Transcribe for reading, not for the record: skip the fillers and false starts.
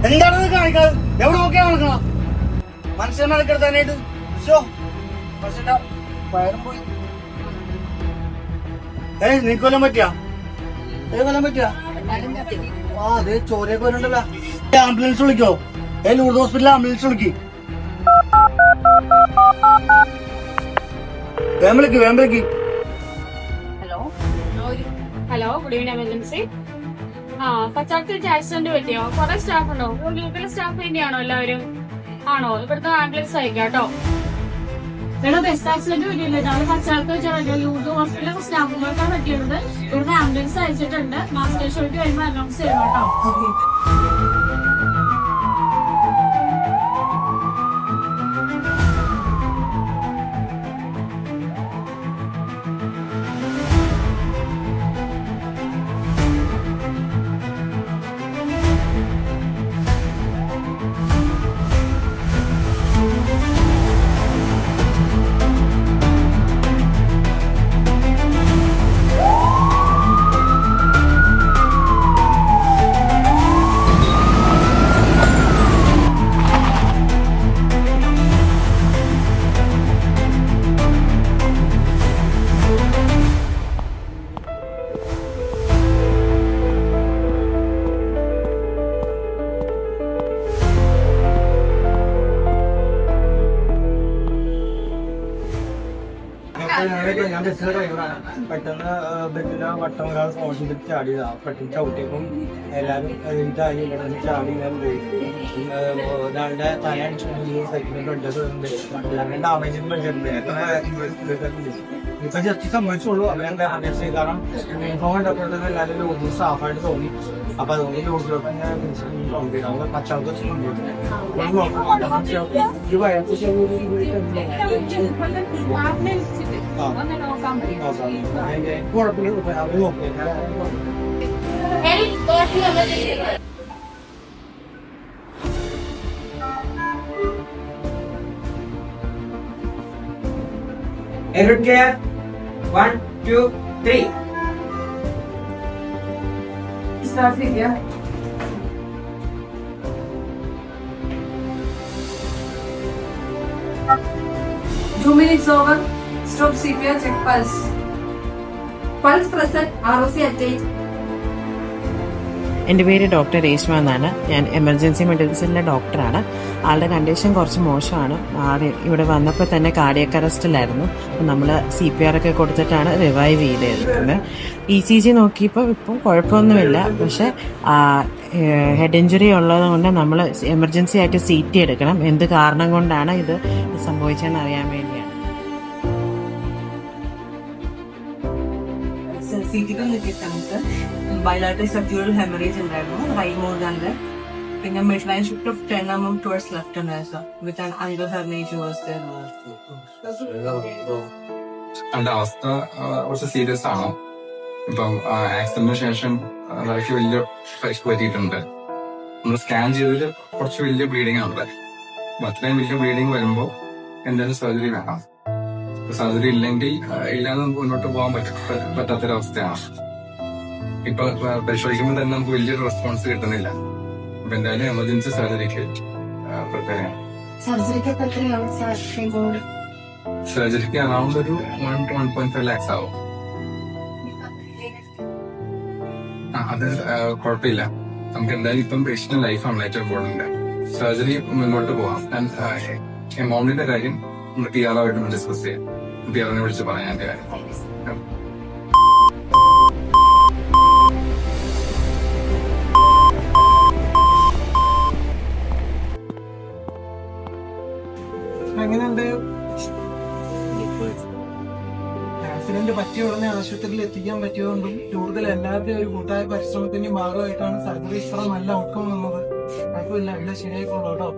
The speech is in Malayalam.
എന്താണെന്ന് കാണിക്കാതെ എവിടെ നോക്കിയാ നടക്കണം മനുഷ്യനെ നടക്കെടുത്താനായിട്ട് മനുഷ്യന്റെ വയറും പോയി. നീ കൊല്ലാൻ പറ്റിയാ? കൊല്ലാൻ പറ്റിയാ? അതെ ചോരയൊക്കെ വരുന്നുണ്ടല്ലോ. ആംബുലൻസ് വിളിക്കോ? ലൂർദ് ഹോസ്പിറ്റലിൽ ആംബുലൻസ് വിളിക്ക്. വേമ്പളിക്ക്. Hello good evening emergency. പച്ചാക്കത്തിൽ ആക്സിഡന്റ് പറ്റിയോ? കുറെ സ്റ്റാഫ് ഉണ്ടോ? ലോക്കൽ സ്റ്റാഫ് തന്നെയാണോ എല്ലാവരും? ആണോ? ഇവിടുത്തെ ആംബുലൻസ് അയക്കാം കേട്ടോ. ഇവിടെ ബെസ്റ്റ് ആക്സിഡന്റ് പറ്റിയില്ല. ഞങ്ങൾ പച്ചാക്കത്തിൽ യൂത്ത് ഹോസ്പിറ്റലിലെ സ്റ്റാഫുകൾക്കാണ് പറ്റിയത്. ഇവിടുത്തെ ആംബുലൻസ് അയച്ചിട്ടുണ്ട്. മാസ് കാഷ്വാലിറ്റി വരുമ്പോൾ അനൗൺസ് ചെയ്യണം കേട്ടോ. ഞാൻ ബസ്സിലെ ഡ്രൈവറാണ്. പെട്ടെന്ന് ബസ്സിലെ വട്ടം ഒരാൾ ഫോണിൽ ചാടിയതാ. പെട്ടെന്ന് ചവിട്ടിയപ്പം എല്ലാവരും ഇതായി ഇവിടെ നിന്ന് ചാടി ഞാൻ പോയി. ഒരാളുടെ തല അടിച്ചു സൈക്കിളിൽ ബ്ലഡ് ഡാമേജ് പറ്റിയിട്ടുണ്ട്. ഇപ്പൊ ജസ്റ്റ് സംഭവിച്ചുള്ളൂ. അവരെന്താ അഡ്ജസ്റ്റ് ചെയ്ത് കാരണം യൂണിഫോം കണ്ടപ്പോഴത്തേക്ക് എല്ലാവരും ലോഡ് സ്റ്റാഫായിട്ട് തോന്നി. അപ്പൊ അതുകൊണ്ട് ലോഡിലൊക്കെ ഞാൻ പച്ചാൾക്ക് കുഴപ്പമില്ല. അവർ നോക്കി Everyone clear? 1, 2, 3. Start here. Two minutes over. Stop CPR. Check pulse. Pulse present. ROC at 8. എൻ്റെ പേര് ഡോക്ടർ രേഷ്മ എന്നാണ്. ഞാൻ എമർജൻസി മെഡിസിനിലെ ഡോക്ടറാണ്. ആളുടെ കണ്ടീഷൻ കുറച്ച് മോശമാണ്. ആൾ ഇവിടെ വന്നപ്പോൾ തന്നെ കാർഡിയക് അറസ്റ്റിലായിരുന്നു. അപ്പോൾ നമ്മൾ CPR ഒക്കെ കൊടുത്തിട്ടാണ് റിവൈവ് ചെയ്തിരുന്നത്. ECG നോക്കിയപ്പോൾ ഇപ്പം കുഴപ്പമൊന്നുമില്ല. പക്ഷേ ഹെഡ് ഇഞ്ചുറി ഉള്ളത് കൊണ്ട് നമ്മൾ എമർജൻസി ആയിട്ട് CT എടുക്കണം. എന്ത് കാരണം കൊണ്ടാണ് ഇത് സംഭവിച്ചതെന്ന് അറിയാൻ വേണ്ടിയാണ്. Bilateral subdural hemorrhage ഉണ്ടായിരുന്നു. Right more than left. പിന്നെ midline shift of 10 mm towards left and right with an angle herniation was there. അതിന്റെ അവസ്ഥ കുറച്ച് സീരിയസ് ആണ്. ഇപ്പം ആക്സിഡന്റിന് ശേഷം തലയ്ക്ക് വലിയ പരിക്ക് പറ്റിയിട്ടുണ്ട്. നമ്മൾ സ്കാൻ ചെയ്തതിൽ കുറച്ച് വലിയ ബ്ലീഡിംഗ് ആണ്. അത്രയും വലിയ ബ്ലീഡിംഗ് വരുമ്പോൾ എന്തായാലും സർജറി വേണം. സർജറി ഇല്ലെങ്കിൽ ഇല്ലാതെ നമുക്ക് മുന്നോട്ട് പോകാൻ പറ്റാത്തൊരവസ്ഥയാണ്. ഇപ്പൊ പരിശോധിക്കുമ്പോൾ തന്നെ നമുക്ക് വലിയൊരു റെസ്പോൺസ് കിട്ടുന്നില്ല. അപ്പൊ എന്തായാലും എമർജൻസി സർജറിക്ക് പ്രിപ്പയർ ചെയ്യണം. സർജറിക്ക് അറൌണ്ട് ഒരു 1-1.5 lakhs ആവും. അത് കുഴപ്പമില്ല. നമുക്ക് എന്തായാലും ഇപ്പം പേഷ്യന്റ് ലൈഫാണ് ഏറ്റവും ഇമ്പോർട്ടന്റ്. സർജറി മുന്നോട്ട് പോവാം. എമൗണ്ടിന്റെ കാര്യം നമ്മൾ PR ആയിട്ട് ഡിസ്കസ് ചെയ്യാം. PR-നെ വിളിച്ച് പറയാൻ എന്റെ കാര്യം. എങ്ങനെയുണ്ട്? ആക്സിഡന്റ് പറ്റിയ ഉടനെ ആശുപത്രിയിൽ എത്തിക്കാൻ പറ്റിയതുകൊണ്ടും കൂടുതൽ എല്ലാവരുടെയും ഒരു കൂട്ടായ പരിശ്രമത്തിന്റെ ഭാഗമായിട്ടാണ് സർജറി ഇത്ര നല്ല ഔട്ട്കം വന്നത്. കുഴപ്പമില്ല, എല്ലാം ശരിയായിക്കോളൂ കേട്ടോ.